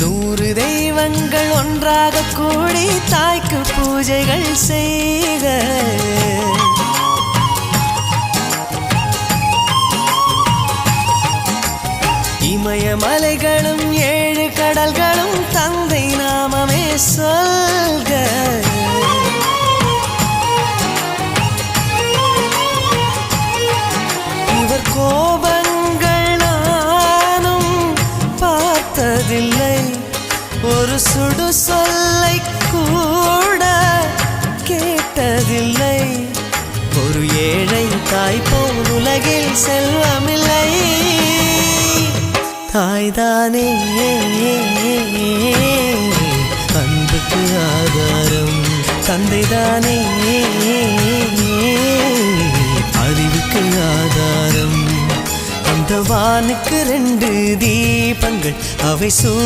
100 தெய்வங்கள் ஒன்றாக கூடி தாய்க்கு பூஜைகள் செய்த இமயமலைகளும் 7 கடல்களும் தந்தை நாமமே சொல்க. இவர் கோபங்கள் நானும் பார்த்ததில்லை, ஒரு சுடு சொல்லை கூட கேட்டதில்லை. ஒரு ஏழை தாய் போல் உலகில் செல்வமில்லை. தாய்தானே அன்புக்கு ஆதாரம், தந்தைதானே அறிவுக்கு ஆதாரம். அந்த வானுக்கு 2 தீபங்கள், அவை